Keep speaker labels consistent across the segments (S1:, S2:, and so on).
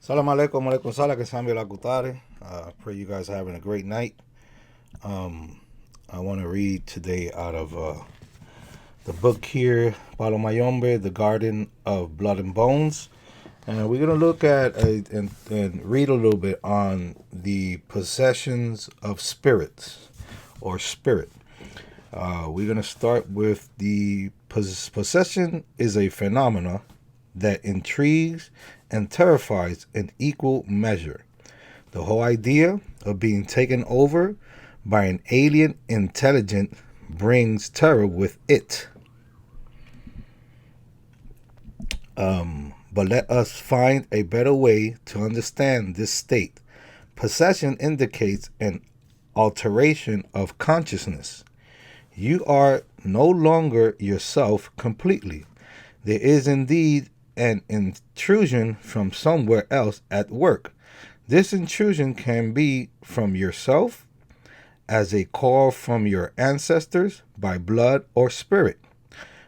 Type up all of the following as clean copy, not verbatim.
S1: Salam alaikum, alaikum salam, Kasami Lakutare. Pray you guys are having a great night. I want to read today out of the book here, Palo Mayombe, The Garden of Blood and Bones. And we're going to look at and read a little bit on the possessions of spirits or spirit. We're going to start with the possession is a phenomena that intrigues and terrifies in equal measure. The whole idea of being taken over by an alien intelligence brings terror with it. But let us find a better way to understand this state. Possession indicates an alteration of consciousness. You are no longer yourself completely. There is indeed an intrusion from somewhere else at work. This intrusion can be from yourself, as a call from your ancestors by blood or spirit,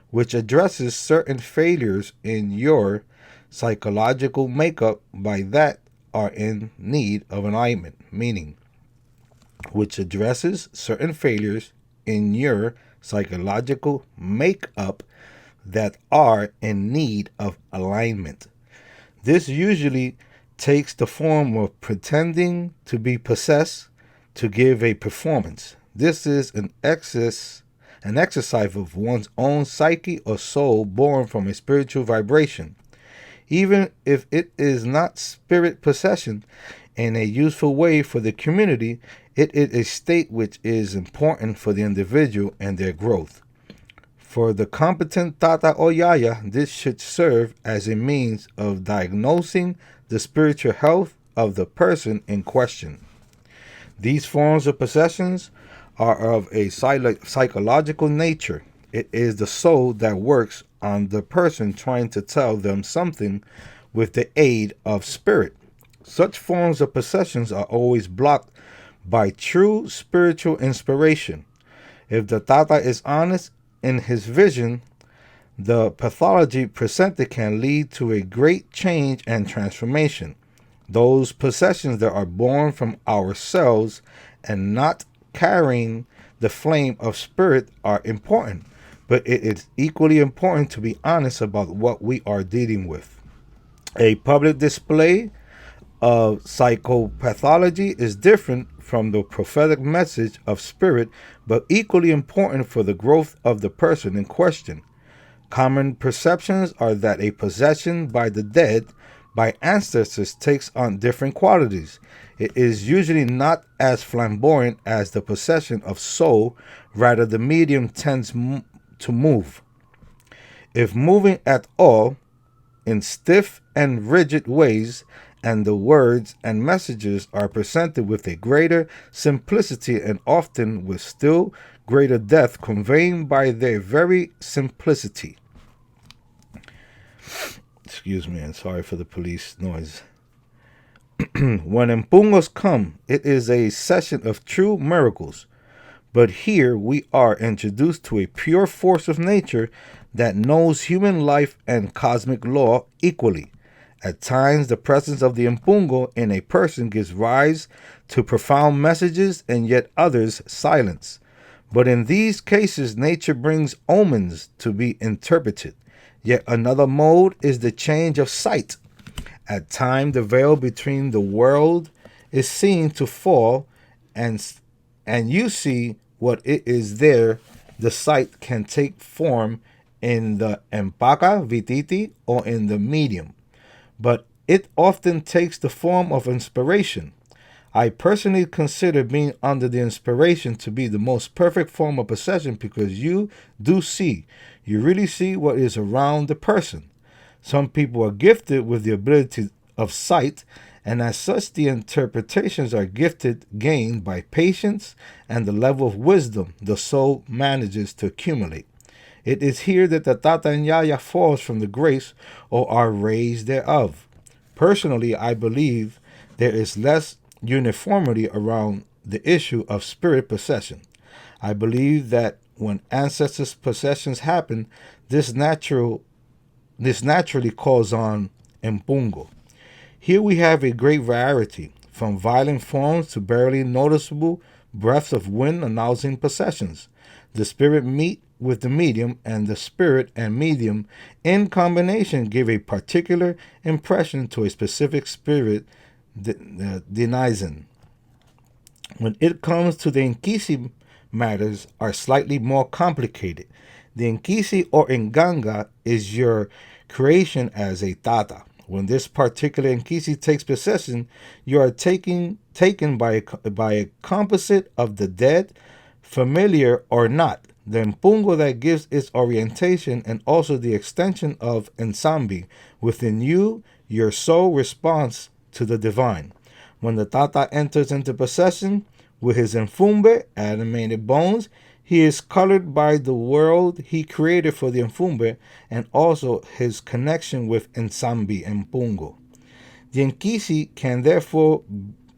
S1: which addresses certain failures in your psychological makeup by that are in need of alignment, meaning which addresses certain failures in your psychological makeup that are in need of alignment. This usually takes the form of pretending to be possessed to give a performance. This is an exercise of one's own psyche or soul born from a spiritual vibration. Even if it is not spirit possession in a useful way for the community, it is a state which is important for the individual and their growth. For the competent Tata or Yaya, this should serve as a means of diagnosing the spiritual health of the person in question. These forms of possessions are of a psychological nature. It is the soul that works on the person trying to tell them something with the aid of spirit. Such forms of possessions are always blocked by true spiritual inspiration. If the Tata is honest in his vision, the pathology presented can lead to a great change and transformation. Those possessions that are born from ourselves and not carrying the flame of spirit are important, but it is equally important to be honest about what we are dealing with. A public display of psychopathology is different from the prophetic message of spirit, but equally important for the growth of the person in question. Common perceptions are that a possession by the dead by ancestors takes on different qualities. It is usually not as flamboyant as the possession of soul, rather the medium tends to move. If moving at all, in stiff and rigid ways, and the words and messages are presented with a greater simplicity and often with still greater depth, conveying by their very simplicity. Excuse me, and sorry for the police noise. When Mpungos come, it is a session of true miracles. But here we are introduced to a pure force of nature that knows human life and cosmic law equally. At times, the presence of the Mpungo in a person gives rise to profound messages, and yet others silence. But in these cases, nature brings omens to be interpreted. Yet another mode is the change of sight. At times, the veil between the world is seen to fall, and you see what it is there. The sight can take form in the empaka, vititi, or in the medium, but it often takes the form of inspiration. I personally consider being under the inspiration to be the most perfect form of possession because you do see. You really see what is around the person. Some people are gifted with the ability of sight, and as such, the interpretations are gained by patience and the level of wisdom the soul manages to accumulate. It is here that the Tata and Yaya falls from the grace or are raised thereof. Personally, I believe there is less uniformity around the issue of spirit possession. I believe that when ancestors' possessions happen, this naturally calls on Mpungo. Here we have a great variety, from violent forms to barely noticeable breaths of wind announcing possessions. The spirit meet with the medium, and the spirit and medium in combination give a particular impression to a specific spirit denizen. When it comes to the Inkisi, matters are slightly more complicated. The Inkisi or Inganga is your creation as a Tata. When this particular Inkisi takes possession, you are taken by a composite of the dead, familiar or not, the Mpungo that gives its orientation, and also the extension of Nsambi. Within you, your soul responds to the divine. When the Tata enters into possession with his Mfumbe, animated bones, he is colored by the world he created for the Mfumbe and also his connection with Nsambi and Mpungo. The Nkisi can therefore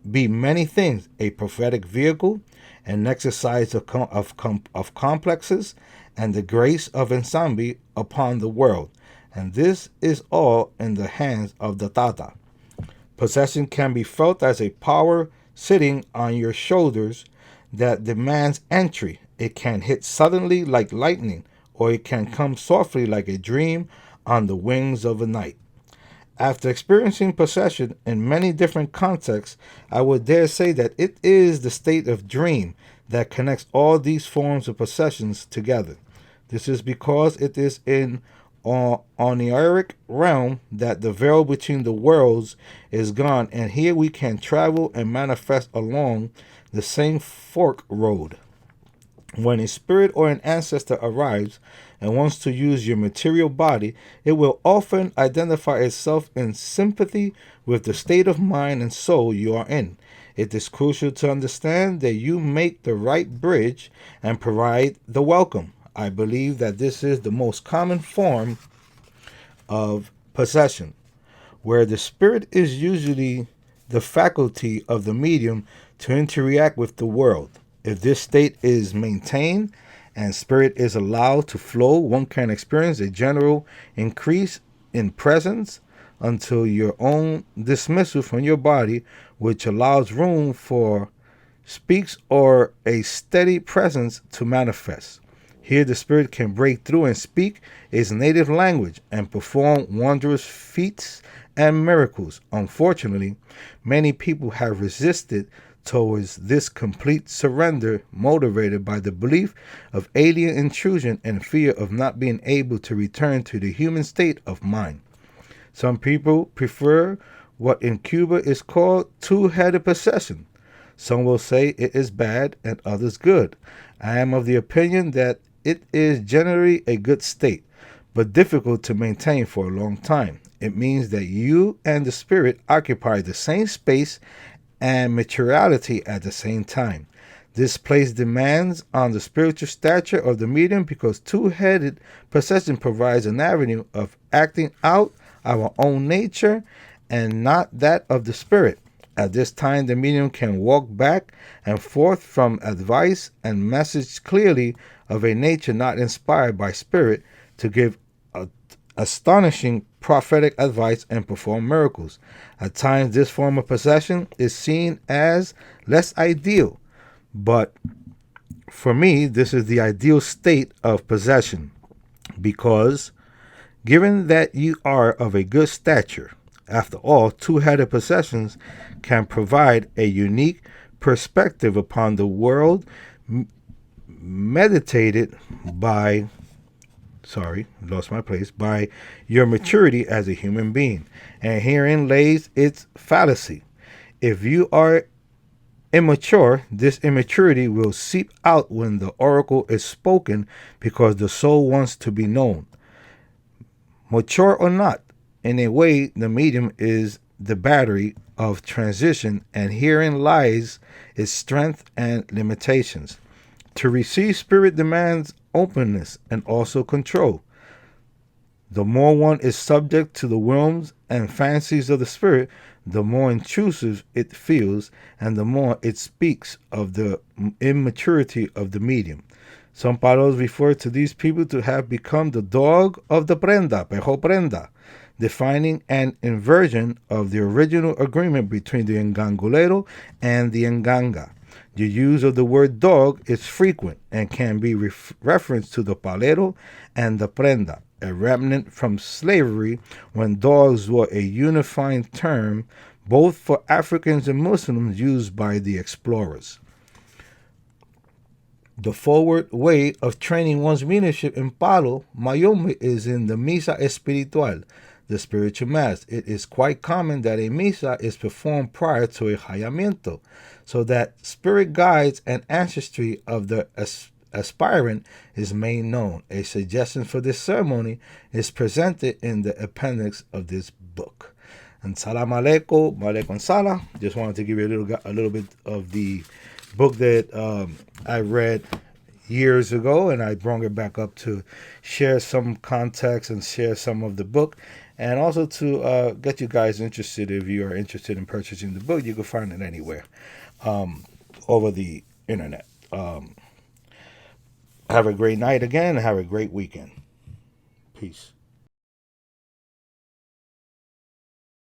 S1: be many things: a prophetic vehicle, an exercise of complexes, and the grace of Nsambi upon the world. And this is all in the hands of the Tata. Possession can be felt as a power sitting on your shoulders that demands entry. It can hit suddenly like lightning, or it can come softly like a dream on the wings of a night. After experiencing possession in many different contexts, I would dare say that it is the state of dream that connects all these forms of possessions together. This is because it is in oniric realm that the veil between the worlds is gone, and here we can travel and manifest along the same fork road. When a spirit or an ancestor arrives and wants to use your material body, it will often identify itself in sympathy with the state of mind and soul you are in. It is crucial to understand that you make the right bridge and provide the welcome. I believe that this is the most common form of possession, where the spirit is usually the faculty of the medium to interact with the world. If this state is maintained and spirit is allowed to flow, one can experience a general increase in presence until your own dismissal from your body, which allows room for speaks or a steady presence to manifest. Here the spirit can break through and speak its native language and perform wondrous feats and miracles. Unfortunately, many people have resisted towards this complete surrender, motivated by the belief of alien intrusion and fear of not being able to return to the human state of mind. Some people prefer what in Cuba is called two-headed possession. Some will say it is bad and others good. I am of the opinion that it is generally a good state, but difficult to maintain for a long time. It means that you and the spirit occupy the same space and materiality at the same time. This places demands on the spiritual stature of the medium because two-headed possession provides an avenue of acting out our own nature and not that of the spirit. At this time, the medium can walk back and forth from advice and message clearly of a nature not inspired by spirit to give astonishing prophetic advice and perform miracles. At times, this form of possession is seen as less ideal, but for me, this is the ideal state of possession because, given that you are of a good stature, after all, two-headed possessions can provide a unique perspective upon the world meditated by by your maturity as a human being. And herein lays its fallacy. If you are immature, this immaturity will seep out when the oracle is spoken because the soul wants to be known. Mature or not, in a way, the medium is the battery of transition, and herein lies its strength and limitations. To receive spirit demands openness and also control. The more one is subject to the whims and fancies of the spirit, the more intrusive it feels, and the more it speaks of the immaturity of the medium. Some paros refer to these people to have become the dog of the prenda, pejo prenda. defining an inversion of the original agreement between the Ngangolero and the Nganga. The use of the word dog is frequent and can be referenced to the palero and the prenda, a remnant from slavery when dogs were a unifying term both for Africans and Muslims used by the explorers. The forward way of training one's mediumship in Palo Mayombe is in the Misa Espiritual, the spiritual mass. It is quite common that a misa is performed prior to a hallamiento, so that spirit guides and ancestry of the aspirant is made known. A suggestion for this ceremony is presented in the appendix of this book. And salam alaikum, malaikum salam. Just wanted to give you a little bit of the book that I read years ago, and I brought it back up to share some context and share some of the book, and also to get you guys interested. If you are interested in purchasing the book, you can find it anywhere over the internet. Have a great night again, and have a great weekend. Peace.